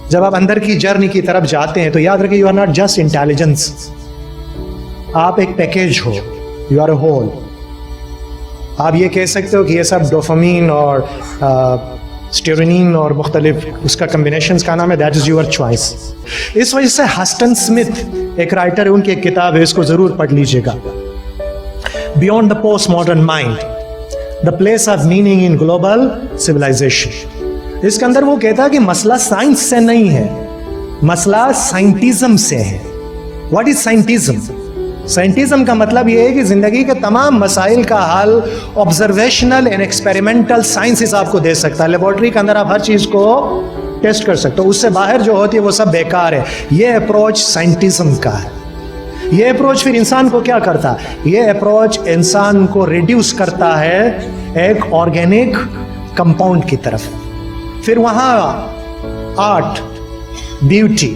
جب آپ اندر کی جرنی کی طرف جاتے ہیں تو یاد رکھیں you are not just intelligence, آپ ایک پیکیج ہو، یو آر اے ہول. آپ یہ کہہ سکتے ہو کہ یہ سب ڈوپامین اور اسٹیرونین اور مختلف اس کا کمبینیشنز کا نام ہے، دیٹ از یور چوائس. اس وجہ سے ہسٹن اسمتھ ایک رائٹر ہے، ان کی ایک کتاب ہے، اس کو ضرور پڑھ لیجیے گا، beyond the post modern mind the place of meaning in global civilisation. اس کے اندر وہ کہتا ہے کہ مسئلہ سائنس سے نہیں ہے، مسئلہ سائنٹزم سے ہے. What is سائنٹزم؟ سائنٹزم کا مطلب یہ ہے کہ زندگی کے تمام مسائل کا حل آبزرویشنل اینڈ ایکسپیریمنٹل سائنسز آپ کو دے سکتا ہے. لیبورٹری کے اندر آپ ہر چیز کو ٹیسٹ کر سکتے ہو، اس سے باہر جو ہوتی ہے وہ سب بیکار ہے. یہ اپروچ سائنٹزم کا ہے. یہ اپروچ پھر انسان کو کیا کرتا ہے؟ یہ اپروچ انسان کو ریڈیوس کرتا ہے ایک آرگینک کمپاؤنڈ کی طرف. پھر وہاں آرٹ، بیوٹی،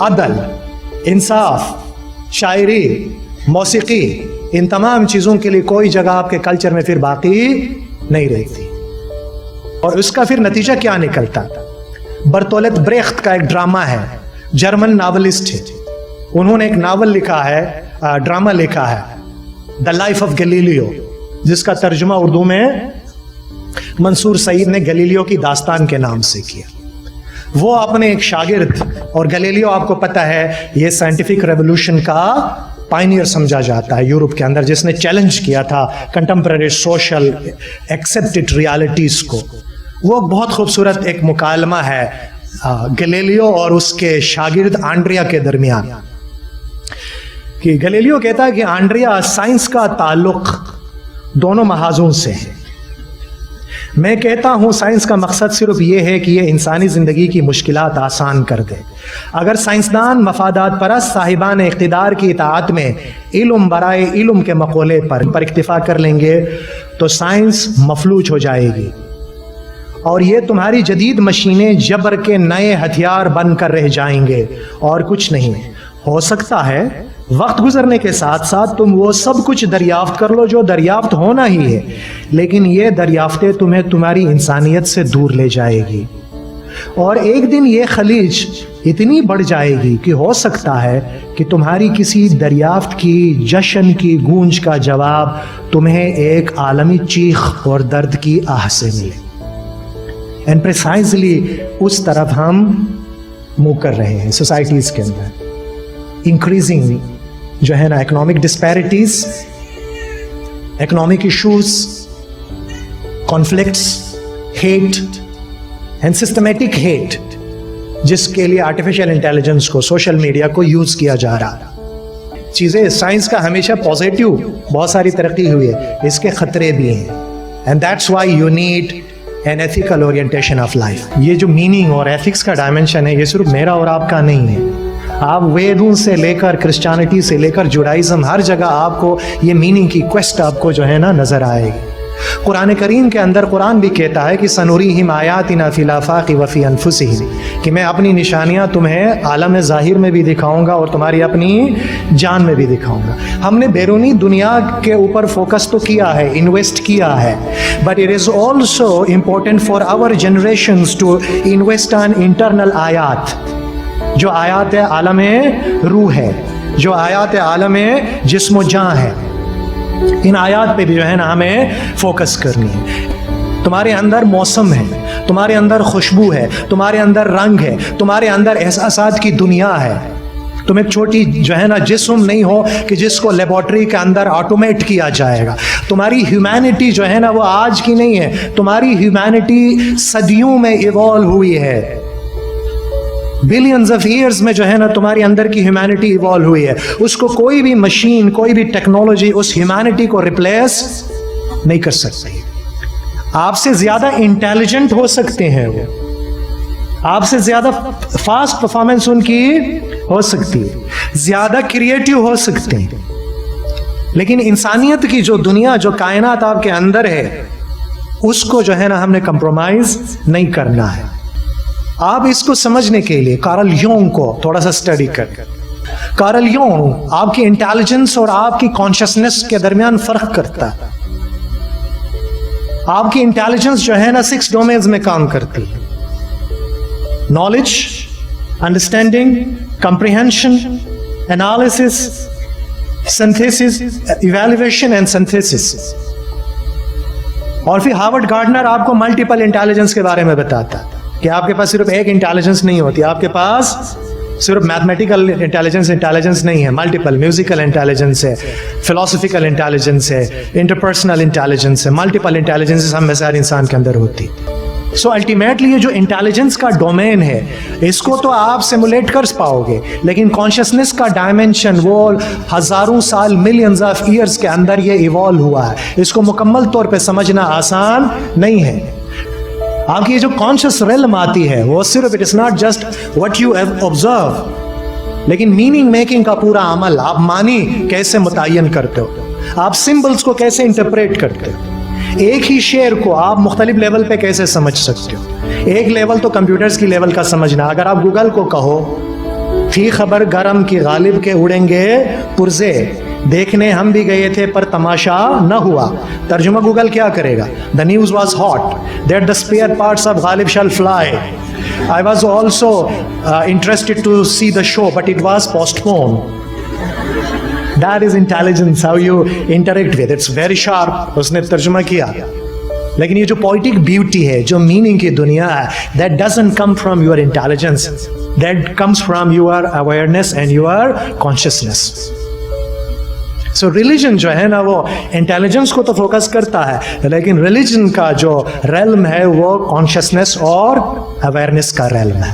عدل، انصاف، شاعری، موسیقی، ان تمام چیزوں کے لیے کوئی جگہ آپ کے کلچر میں پھر باقی نہیں رہتی. اور اس کا پھر نتیجہ کیا نکلتا؟ برتولت بریخت کا ایک ڈرامہ ہے، جرمن ناولسٹ ہے، انہوں نے ایک ناول لکھا ہے، ڈرامہ لکھا ہے، دا لائف آف گلیلیو، جس کا ترجمہ اردو میں منصور سعید نے گلیلیو کی داستان کے نام سے کیا. وہ اپنے ایک شاگرد، اور گلیلیو آپ کو پتہ ہے یہ سائنٹیفک ریولوشن کا پائنیئر سمجھا جاتا ہے یورپ کے اندر، جس نے چیلنج کیا تھا کنٹمپریری سوشل ایکسیپٹڈ ریالٹیز کو. وہ بہت خوبصورت ایک مکالمہ ہے گلیلیو اور اس کے شاگرد آنڈریا کے درمیان، کہ گلیلیو کہتا ہے کہ آنڈریا، سائنس کا تعلق دونوں محاذوں سے ہے. میں کہتا ہوں سائنس کا مقصد صرف یہ ہے کہ یہ انسانی زندگی کی مشکلات آسان کر دے. اگر سائنسدان مفادات پرست صاحبان اقتدار کی اطاعت میں علم برائے علم کے مقولے پر اکتفا کر لیں گے تو سائنس مفلوج ہو جائے گی، اور یہ تمہاری جدید مشینیں جبر کے نئے ہتھیار بن کر رہ جائیں گے اور کچھ نہیں. ہو سکتا ہے وقت گزرنے کے ساتھ ساتھ تم وہ سب کچھ دریافت کر لو جو دریافت ہونا ہی ہے، لیکن یہ دریافتیں تمہیں تمہاری انسانیت سے دور لے جائے گی. اور ایک دن یہ خلیج اتنی بڑھ جائے گی کہ ہو سکتا ہے کہ تمہاری کسی دریافت کی جشن کی گونج کا جواب تمہیں ایک عالمی چیخ اور درد کی آہ سے ملے. اینڈ پریسائزلی اس طرف ہم موو کر رہے ہیں سوسائٹیز کے اندر. انکریزنگ جو ہے نا economic disparities, economic issues, conflicts, hate and systematic hate, جس کے لیے آرٹیفیشل انٹیلیجنس کو، سوشل میڈیا کو یوز کیا جا رہا. چیزیں سائنس کا ہمیشہ پازیٹیو، بہت ساری ترقی ہوئی ہے، اس کے خطرے بھی ہیں. And that's why you need an ethical orientation of life. یہ جو میننگ اور ایتھکس کا ڈائمنشن ہے، یہ صرف میرا اور آپ کا نہیں ہے. آپ ویدوں سے لے کر کرسچینٹی سے لے کر جوڈائزم، ہر جگہ آپ کو یہ میننگ کی کویسٹ آپ کو جو ہے نا نظر آئے گی. قرآن کریم کے اندر قرآن بھی کہتا ہے کہ سنوریہم آیاتنا فی الآفاق وفی انفسہم، کہ میں اپنی نشانیاں تمہیں عالم ظاہر میں بھی دکھاؤں گا اور تمہاری اپنی جان میں بھی دکھاؤں گا. ہم نے بیرونی دنیا کے اوپر فوکس تو کیا ہے، انویسٹ کیا ہے، but it is also important for our generations to invest on internal آیات، جو آیات عالم روح ہے، جو آیات عالم جسم و جاں ہے. ان آیات پہ بھی جو ہے نا ہمیں فوکس کرنی ہے. تمہارے اندر موسم ہے، تمہارے اندر خوشبو ہے، تمہارے اندر رنگ ہے، تمہارے اندر احساسات کی دنیا ہے. تم ایک چھوٹی جو ہے نا جسم نہیں ہو کہ جس کو لیبارٹری کے اندر آٹومیٹ کیا جائے گا. تمہاری ہیومینٹی جو ہے نا وہ آج کی نہیں ہے، تمہاری ہیومینٹی صدیوں میں ایوالو ہوئی ہے. بلینز آف ایئرز میں جو ہے نا تمہاری اندر کی ہیومینٹی ایوالو ہوئی ہے. اس کو کوئی بھی مشین، کوئی بھی ٹیکنالوجی اس ہیومینٹی کو ریپلیس نہیں کر سکتی. آپ سے زیادہ انٹیلیجنٹ ہو سکتے ہیں وہ، آپ سے زیادہ فاسٹ پرفارمنس ان کی ہو سکتی ہے، زیادہ کریٹیو ہو سکتے ہیں، لیکن انسانیت کی جو دنیا، جو کائنات آپ کے اندر ہے، اس کو جو ہے نا ہم نے کمپرومائز نہیں کرنا ہے. آپ اس کو سمجھنے کے لیے کارل یونگ کو تھوڑا سا اسٹڈی کر. کارل یونگ آپ کی انٹیلیجنس اور آپ کی کانشسنس کے درمیان فرق کرتا ہے. آپ کی انٹیلیجنس جو ہے نا 6 ڈومینز میں کام کرتی ہے: knowledge, understanding, comprehension, analysis, synthesis, evaluation and synthesis. اور پھر ہارورڈ گارڈنر آپ کو ملٹیپل انٹیلیجنس کے بارے میں بتاتا ہے کہ آپ کے پاس صرف ایک انٹیلیجنس نہیں ہوتی, آپ کے پاس صرف میتھمیٹیکل انٹیلیجنس نہیں ہے, ملٹیپل میوزیکل انٹیلیجنس ہے, فلاسفیکل انٹیلیجنس ہے, انٹرپرسنل انٹیلیجنس ہے, ملٹیپل انٹیلیجنس ہم میں سے ہر انسان کے اندر ہوتی. سو الٹیمیٹلی یہ جو انٹیلیجنس کا ڈومین ہے اس کو تو آپ سیمولیٹ کر پاؤ گے, لیکن کانشیسنس کا ڈائمینشن وہ ہزاروں سال, ملینز آف ایئرس کے اندر یہ ایوالو ہوا ہے, اس کو مکمل طور پہ سمجھنا آسان نہیں ہے. آپ کی یہ جو کانشیس ریلم آتی ہے وہ صرف it is not just what you have observe, لیکن میننگ میکنگ کا پورا عمل. آپ معنی کیسے متعین کرتے ہو, آپ سمبلس کو کیسے انٹرپریٹ کرتے ہو, ایک ہی شعر کو آپ مختلف لیول پہ کیسے سمجھ سکتے ہو. ایک لیول تو کمپیوٹرز کی لیول کا سمجھنا, اگر آپ گوگل کو کہو فی خبر گرم کی غالب کے اڑیں گے پرزے, دیکھنے ہم بھی گئے تھے پر تماشا نہ ہوا, ترجمہ گوگل کیا کرے گا؟ The news was hot that the spare parts of Ghalib shall fly. I was also interested to see the show but it was postponed. That is intelligence, how you interact with. It's very sharp. اس نے ترجمہ کیا. لیکن یہ جو poetic beauty ہے, جو meaning کی دنیا ہے, that doesn't come from your intelligence. That comes from your awareness and your consciousness. So religion جو ہے نا وہ انٹیلیجنس کو تو فوکس کرتا ہے, لیکن religion کا جو realm ہے وہ consciousness اور awareness کا realm ہے.